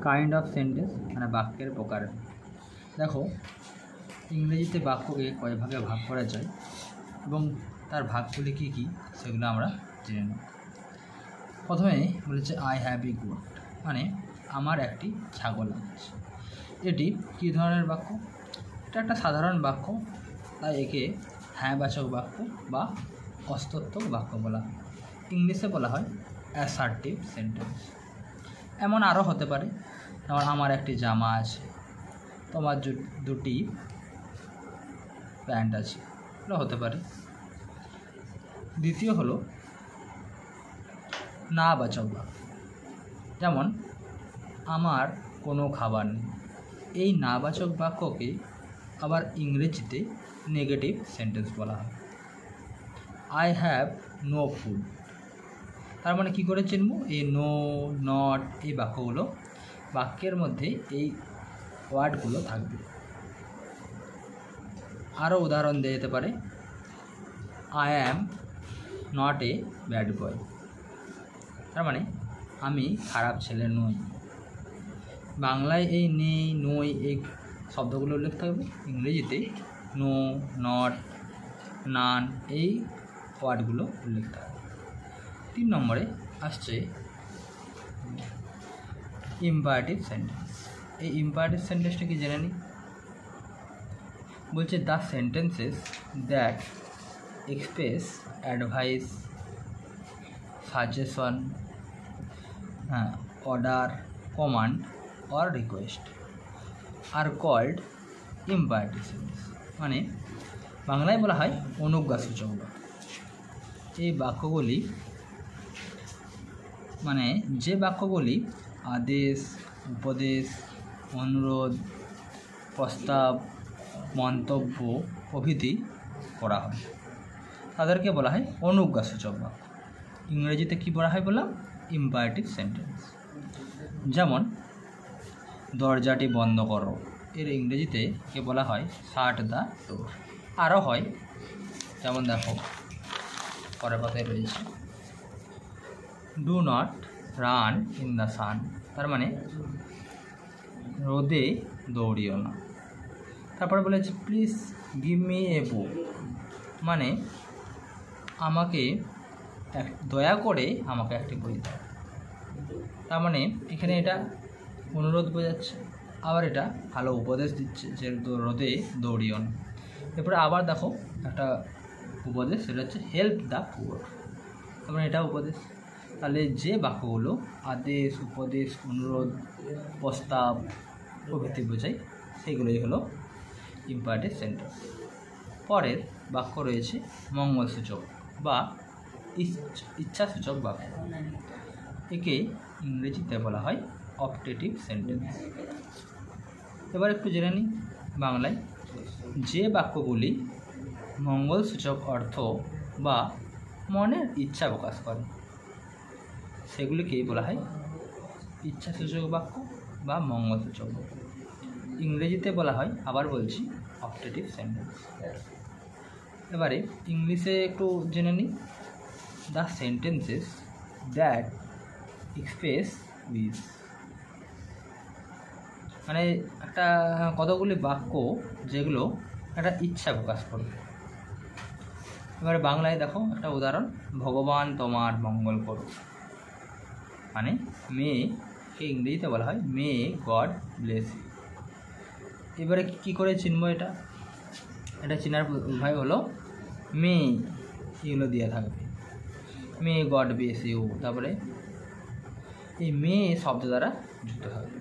Kind of sentence মানে বাক্যের প্রকার। দেখো ইংরেজিতে বাক্যকে কয় ভাগে ভাগ করা যায় এবং তার ভাগগুলি কী কী সেগুলো আমরা জেনে নেব। প্রথমে বলেছে আই হ্যাভ এ গোট, মানে আমার একটি ছাগল আছে। এটি কী ধরনের বাক্য? এটা একটা সাধারণ বাক্য, তাই একে হ্যাঁ বাচক বাক্য বা অস্তত্বক বাক্য বলা হয়। ইংলিশে বলা হয় অ্যাসার্টিভ সেন্টেন্স। এমন আরও হতে পারে, যেমন আমার একটি জামা আছে, তোমার দুটি প্যান্ট আছে, এগুলো হতে পারে। দ্বিতীয় হলো না বাচক বাক্য, যেমন আমার কোনো খাবার নেই। এই না বাচক বাক্যকে আবার ইংরেজিতে নেগেটিভ সেন্টেন্স বলা হয়। আই হ্যাভ নো ফুড, তার মানে কী করে চিনব? এই নো, নট, এই বাক্যগুলো বাক্যের মধ্যে এই ওয়ার্ডগুলো থাকবে। আরও উদাহরণ দেওয়া যেতে পারে, I am not a bad boy, তার মানে আমি খারাপ ছেলে নই। বাংলায় এই নেই, নই, এই শব্দগুলো উল্লেখ থাকবে, ইংরেজিতে নো, নট, নান, এই ওয়ার্ডগুলো উল্লেখ থাকবে। 3 নম্বরে আসছে ইম্পারেটিভ সেন্টেন্স। এই ইম্পারেটিভ সেন্টেন্সটা কি জেনে নিই। বলছে the sentences that express advice, suggestion, order, command or request are called imperative sentence, মানে বাংলায় বলা হয় অনুজ্ঞাসূচক বাক্য। এই বাক্যগুলি মানে যে বাক্যগুলি আদেশ, উপদেশ, অনুরোধ, প্রস্তাব, মন্তব্য প্রভৃতি করা হয়, তাদেরকে বলা হয় অনুজ্ঞাসূচক বাক্য। ইংরেজিতে কী বলা হয় বললাম? Imperative sentence. যেমন দরজাটি বন্ধ করো, এর ইংরেজিতে কে বলা হয় শাট দ্য ডোর। আরও হয়, যেমন দেখো পরের কথায় রয়েছে do not run in the sun, তার মানে রোদে দৌড়িও না। তারপরে বলেছে প্লিজ গিভ মি এ বুক, মানে আমাকে দয়া করে আমাকে একটি বই দাও। তার মানে এখানে এটা অনুরোধ বোঝাচ্ছে, আবার এটা ভালো উপদেশ দিচ্ছে যে রোদে দৌড়িও না। এরপরে আবার দেখো একটা উপদেশ, সেটা হচ্ছে হেল্প দ্য পুয়ার, তার মানে এটা উপদেশ। তাহলে যে বাক্যগুলো আদেশ, উপদেশ, অনুরোধ, প্রস্তাব প্রভৃতি বোঝায়, সেইগুলোই হলো ইম্পারেটিভ সেন্টেন্স। পরের বাক্য রয়েছে মঙ্গলসূচক বা ইচ্ছাসূচক বাক্য। একে ইংরেজিতে বলা হয় অপটেটিভ সেন্টেন্স। এবার একটু জেনে নিই বাংলায়। যে বাক্যগুলি মঙ্গলসূচক অর্থ বা মনের ইচ্ছা প্রকাশ করে সেগুলিকেই বলা হয় ইচ্ছাসূচক বাক্য বা মঙ্গলসূচক বাক্য। ইংরেজিতে বলা হয়, আবার বলছি, অপটেটিভ সেন্টেন্স। এবারে ইংলিশে একটু জেনে নিই। The sentences that express wish, মানে একটা কতগুলি বাক্য যেগুলো একটা ইচ্ছা প্রকাশ করবে। এবারে বাংলায় দেখো একটা উদাহরণ, ভগবান তোমার মঙ্গল করুক, মানে মেকে ইংরেজিতে বলা হয় মে গড ব্লেস ইউ। এবারে কী করে চিনব এটা? এটা চেনার উপায় হলো মে, এগুলো দিয়ে থাকবে, মে গড ব্লেস ইউ, তারপরে এই মে শব্দ দ্বারা যুক্ত থাকবে।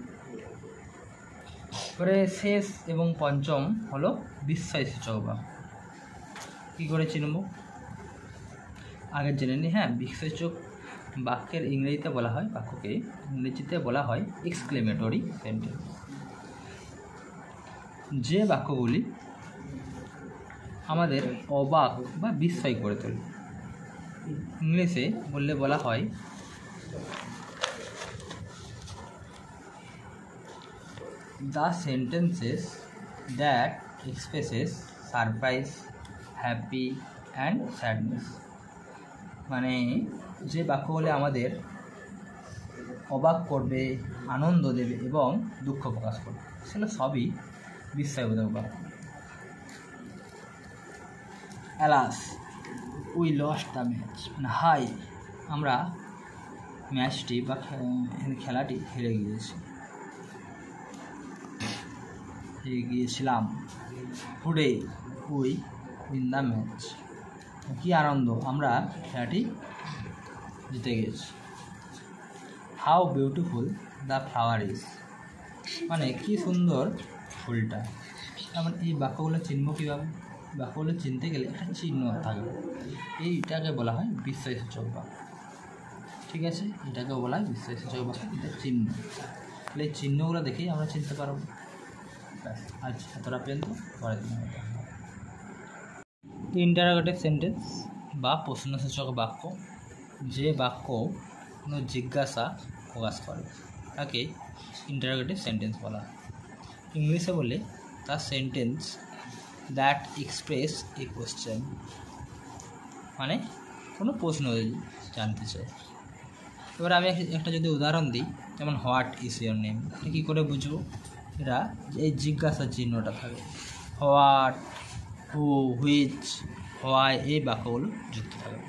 এবারে শেষ এবং পঞ্চম হলো বিস্ময়সূচক বাক্য। কী করে চিনব? আগে জেনে নিই। বিস্ময়সূচক বাক্যের ইংরেজিতে বলা হয়, বাক্যকে ইংরেজিতে বলা হয় এক্সক্লেমেটরি সেন্টেন্স। যে বাক্যগুলি আমাদের অবাক বা বিস্ময় করে তোলে, ইংলিশে বললে বলা হয় the sentences that expresses surprise, happy and sadness, মানে যে বাক্যগুলি আমাদের অবাক করবে, আনন্দ দেবে এবং দুঃখ প্রকাশ করবে, সেগুলো সবই বিস্ময়বোধক বাক্য। Alas we lost the match, মানে হাই, আমরা ম্যাচটি বা খেলাটি হেরে গিয়েছিলাম। Today we win the match, কী আনন্দ, আমরা খেলাটি জিতে গেছি। How beautiful the flower is, মানে কী সুন্দর ফুলটা। তারপর এই বাক্যগুলো চিনব কীভাবে? বাক্যগুলো চিনতে গেলে একটা চিহ্ন থাকবে, এইটাকে বলা হয় বিস্ময়সূচক বাক্য। ঠিক আছে, এটাকে বলা হয় বিস্ময়সূচক বাক্য, এটা চিহ্ন। তাহলে এই চিহ্নগুলো দেখেই আমরা চিনতে পারব। আজ এতটা পর্যন্ত, পরের দিন। ইন্টারোগেটিভ সেন্টেন্স বা প্রশ্নসূচক বাক্য, যে বাক্য কোনো জিজ্ঞাসা প্রকাশ করে তাকে ইন্টারোগেটিভ সেন্টেন্স বলা হয়। ইংলিশে বলে the sentence that express a question, মানে কোনো প্রশ্ন জানতে চাই। এবার আমি একটা যদি উদাহরণ দিই, যেমন হোয়াট ইজ ইয়োর নেম, এটা কী করে বুঝবো? এরা এই জিজ্ঞাসার চিহ্নটা থাকে, হোয়াট, হু, হুইচ, হোয়াই, এই বাক্যগুলো যুক্ত থাকে।